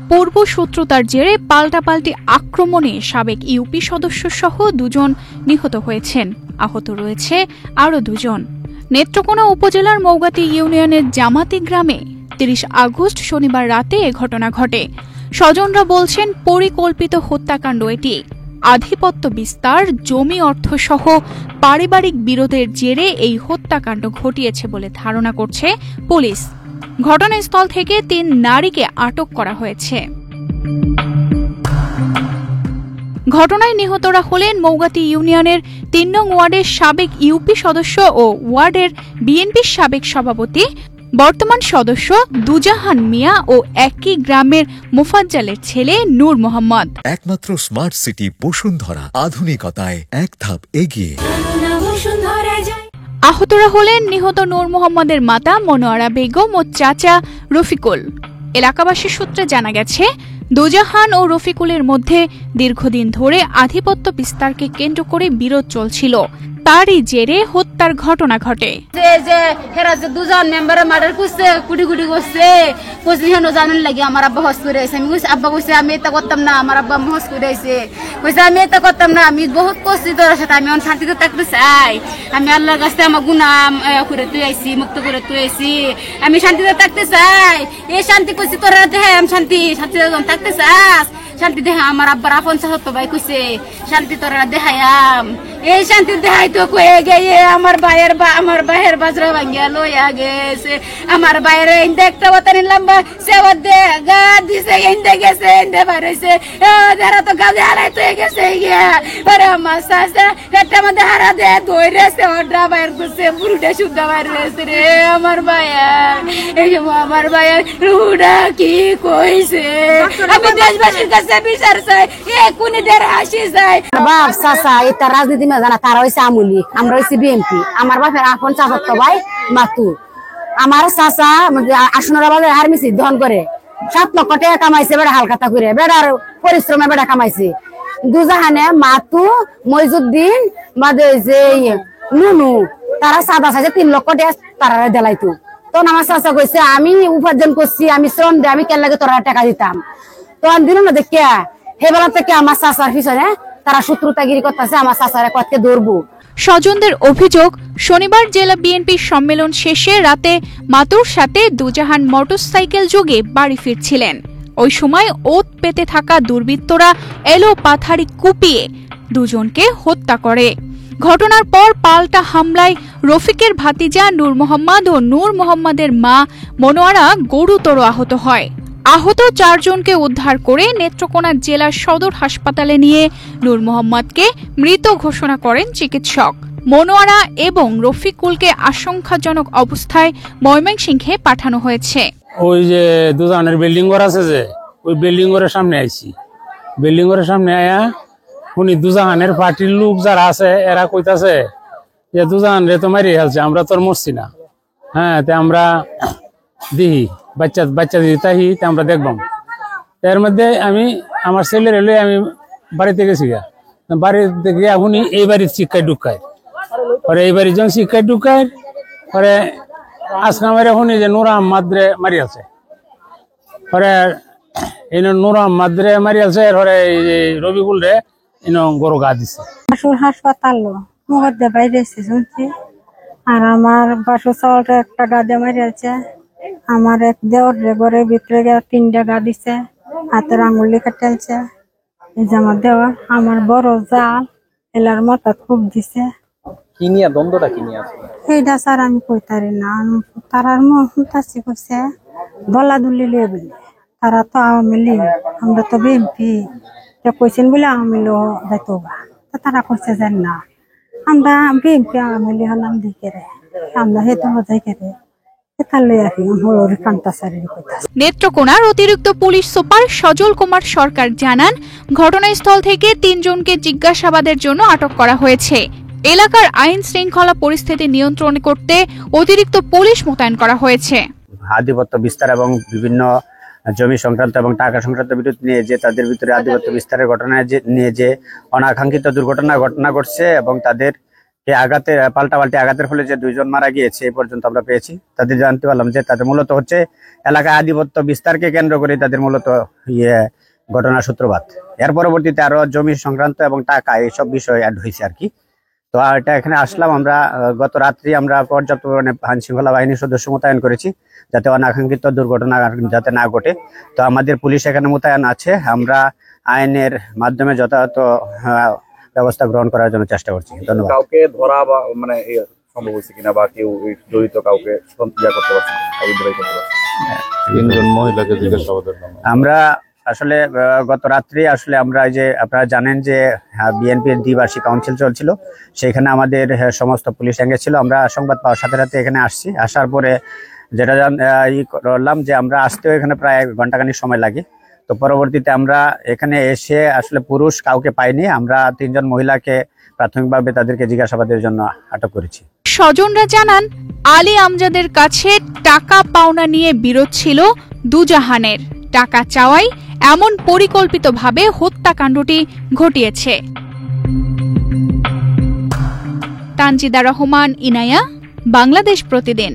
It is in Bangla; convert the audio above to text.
পূর্ব শত্রুতার জেরে পাল্টাপাল্টি আক্রমণে সাবেক ইউপি সদস্য সহ 2 জন নিহত হয়েছেন, আহত রয়েছে আরও 2 জন। নেত্রকোনা উপজেলার মৌগাতি ইউনিয়নের জামাতি গ্রামে 30 আগস্ট শনিবার রাতে এ ঘটনা ঘটে। স্বজনরা বলছেন পরিকল্পিত হত্যাকাণ্ড এটি। আধিপত্য বিস্তার, জমি অর্থ সহ পারিবারিক বিরোধের জেরে এই হত্যাকাণ্ড ঘটিয়েছে বলে ধারণা করছে পুলিশ। ঘটনাস্থল থেকে 3 নারীকে আটক করা হয়েছে। ঘটনায় নিহতরা হলেন মৌগাতি ইউনিয়নের 3 নং ওয়ার্ডের সাবেক ইউপি সদস্য ও ওয়ার্ডের বিএনপির সাবেক সভাপতি, বর্তমান সদস্য দুজাহান মিয়া ও একই গ্রামের মোফাজ্জলের ছেলে নূর মোহাম্মদ। একমাত্র স্মার্ট সিটি বসুন্ধরা, আধুনিকতায় এক ধাপ এগিয়ে। আহতরা হলেন নিহত নূর মোহাম্মদের মাতা মনোয়ারা বেগম ও চাচা রফিকুল। এলাকাবাসী সূত্রে জানা গেছে, দুজাহান ও রফিকুলের মধ্যে দীর্ঘদিন ধরে আধিপত্য বিস্তারকে কেন্দ্র করে বিরোধ চলছিল। তারই জেরে হত্যার ঘটনা ঘটে। দুজন মেম্বার মার্ডার করছে, কুটি কুটি করছে, কোচিং জানেন লাগে আমার আব্বা হস করে আছে। আমি কইছি আব্বা কইছে আমি এটা করতাম না, আমার আব্বা হস করে আছে। কইছে আমি এটা করতাম না, আমি বহুত করছি তোর সাথে, আমি শান্তিতে থাকতে চাই। আমি আল্লাহর কাছে আমার গুনাহ করে তুই আইছি, মুক্ত করে তুই আইছি, আমি শান্তিতে থাকতে চাই। এই শান্তি কইছি তোর দেহে আমি শান্তিতে থাকতে চাস, শান্তি দেহা। আমার আব্বার আপন চাহত ভাই কইছে শান্তি তোরা দেহায়াম, এই শান্তি দেহাই তো কয়ে গিয়ে আমার ভাইয়ের বাজরা ভাঙ্গিয়া লইয়া গেছে। আমার ভাইয়ের ইন্দে একটা কথা নিলাম বা সেবা দে গা দিছে, ইন্দে গেছে, ইন্দে বাইরেছে, যারা তো গাছে হারাই তো গেছে গিয়া। আরে আমার শাশা একটা মধ্যে হারা দে ধরেছে, ওটা বাইর করছে, বুড়িটা শুদ্ধ বাইর হয়েছে রে আমার ভাইয়ার। এই যে আমার ভাইয়ার রুডা কি কইছে, আমি দেশবাসীর কাছে বিচার চাই, এ কোনি দের হাসি চাই। বাপ চাচা এটা রাজনীতি না জানা, তারা হয়েছে আমুলি, আমরা হয়েছি বিএনপি। আমার বাপের আপন চাচা ভাই মাতু, আমার চাচা আসনের বাজারে আর্মিসি দহন করে 7 লক্ষ টাকা কামাইছে, বেড়া হালকাতা করে, বেড়ার পরিশ্রমে বেড়া কামাইছে। দুজাহানে মাতু, মইজুদ্দিন বাদে যে নুনু, তারা সাদা সাজে 3 লক্ষ টাকা তারা দেলাইতো। তখন আমার চাচা কইছে আমি উপার্জন করছি, আমি শ্রম দিয়ে আমি কেন লাগে তোরা টাকা দিতাম। তখন দিল না দেখে সেবেলা থেকে আমার চাচার পিছনে তারা শত্রুতাগিরি করতেছে, আমার চাচারে কতকে ধরবো। স্বজনদের অভিযোগ, শনিবার জেলা বিএনপির সম্মেলন শেষে রাতে মাতুর সাথে দুজাহান মোটরসাইকেল যোগে বাড়ি ফিরছিলেন। ওই সময় ওত পেতে থাকা দুর্বৃত্তরা এলো পাথারি কুপিয়ে 2 জনকে হত্যা করে। ঘটনার পর পাল্টা হামলায় রফিকের ভাতিজা নূর মোহাম্মদ ও নূর মোহাম্মদের মা মনোয়ারা গুরুতর আহত হয়। আহত 4 জনকে উদ্ধার করে নেত্রকোনা জেলার সদর হাসপাতালে নিয়ে নূর মোহাম্মদকে মৃত ঘোষণা করেন চিকিৎসক। মনোয়ারা এবং রফিকুলকে আশঙ্কাজনক অবস্থায় ময়মনসিংহে পাঠানো হয়েছে। ওই যে দুজনের বিল্ডিং ঘর আছে, যে ওই বিল্ডিং ঘরের সামনে আইছি। বিল্ডিং ঘরের সামনে আয়া উনি দুজাহানের পার্টির লোক যারা আছে এরা কইতাছে যে দুজাহান রে তো মারি ফেলছে, আমরা তোর মরছি না। হ্যাঁ, তে আমরা দিহি বাচ্চা দিদি তাহি আমরা দেখবাম। এর মধ্যে আমি আমার ছেলের এলে আমি বাড়িতে গেছি, বাড়িতে গিয়ে উনি এই বাড়ির শিক্ষায় ঢুকায়, পরে এই বাড়ির জন শিক্ষায় ঢুকায়, পরে আজকে আমার শুনি যে নূর আহমদ রে মারি আছে, পরে এই নূর আহমদ রে মারি আছে, পরে এই রবিকুল রে গরু গা দিছে। হাসপাতাল মধ্যে বাইরে শুনছি, আর আমার বাসু চাউলটা একটা গা দিয়ে মারি আছে। আমার এক দেওয়ার ঘরের ভিতরে 3টা গা দিছে, হাতের আঙুলি কাটাইছে। এই যে আমার দেওয়ার, আমার বড় জাল এলার মাথা খুব দিছে। কি নিয়ে দ্বন্দ্বটা কি নিয়ে আছে এইটা স্যার আমি কইতারি না। তারার মুখে কইছে দলাদুলি লিয়ে বলে, তারা তো আওয়ামী লীগ, আমরা তো বিএনপি, কইছেন বলে আওয়ামী লীগ যাইতো বা, তারা কইছে যে না আমরা বিএনপি আওয়ামী লীগ নাম দিকে রে, আমরা হেতু বোঝাই করে। নেত্রকোনার অতিরিক্ত পুলিশ সুপার সজল কুমার সরকার জানান, ঘটনাস্থল থেকে 3 জনকে জিজ্ঞাসাবাদের জন্য আটক করা হয়েছে। এলাকার আইন শৃঙ্খলা পরিস্থিতি নিয়ন্ত্রণ করতে অতিরিক্ত পুলিশ মোতায়েন করা হয়েছে। আধিপত্য বিস্তার এবং বিভিন্ন জমি সংক্রান্ত এবং টাকা সংক্রান্ত বিরোধ নিয়ে যে তাদের ভিতরে আধিপত্য বিস্তারের ঘটনা নিয়ে যে অনাকাঙ্ক্ষিত দুর্ঘটনা ঘটছে এবং তাদের পাল্টাপাল্টি আঘাতের ফলে যে 2 জন মারা গিয়েছে এই পর্যন্ত আমরা পেয়েছি। তাদের জানতে পারলাম যে তাদের মূলত হচ্ছে এলাকায় আধিপত্য বিস্তারকে কেন্দ্র করে তাদের মূলত ঘটনার সূত্রপাত। এর পরবর্তীতে আরো জমি সংক্রান্ত এবং টাকা এইসব বিষয় অ্যাড হয়েছে আর কি। তো এটা এখানে আসলাম আমরা, গত রাত্রি আমরা পর্যাপ্ত পরিমাণে আইন শৃঙ্খলা বাহিনীর সদস্য মোতায়েন করেছি যাতে অনাকাঙ্ক্ষিত দুর্ঘটনা যাতে না ঘটে। তো আমাদের পুলিশ এখানে মোতায়েন আছে, আমরা আইনের মাধ্যমে যথাযথ ব্যবস্থা গ্রহণ করার জন্য চেষ্টা করছি। ধন্যবাদ। কাউকে ধরা বা মানে সম্ভব হয়েছে কিনা বা কেউ জড়িত কাউকে করতে পারছে আমরা আসলে গত রাত্রি আসলে আমরা যে আপনারা জানেন যে বিএনপির দ্বিবার্ষিক কাউন্সিল চলছিল, সেখানে আমাদের সমস্ত পুলিশ এঙ্গেজ ছিল। আমরা সংবাদ পাওয়ার সাথে সাথে এখানে আসছি। আসার পরে যেটা করলাম যে আমরা আসতেও এখানে প্রায় ঘন্টাখানিক সময় লাগে। তো পরবর্তীতে আমরা এখানে এসে আসলে পুরুষ কাউকে পাইনি, আমরা 3 জন মহিলাকে প্রাথমিকভাবে তাদেরকে জিজ্ঞাসাবাদের জন্য আটক করেছি। স্বজনরা জানান আলী আমজাদের কাছে টাকা পাওনা নিয়ে বিরোধ ছিল দুজাহানের। টাকা চাওয়াই এমন পরিকল্পিতভাবে হত্যাকাণ্ডটি ঘটিয়েছে। তানজিদা রহমান, ইনায়া, বাংলাদেশ প্রতিদিন।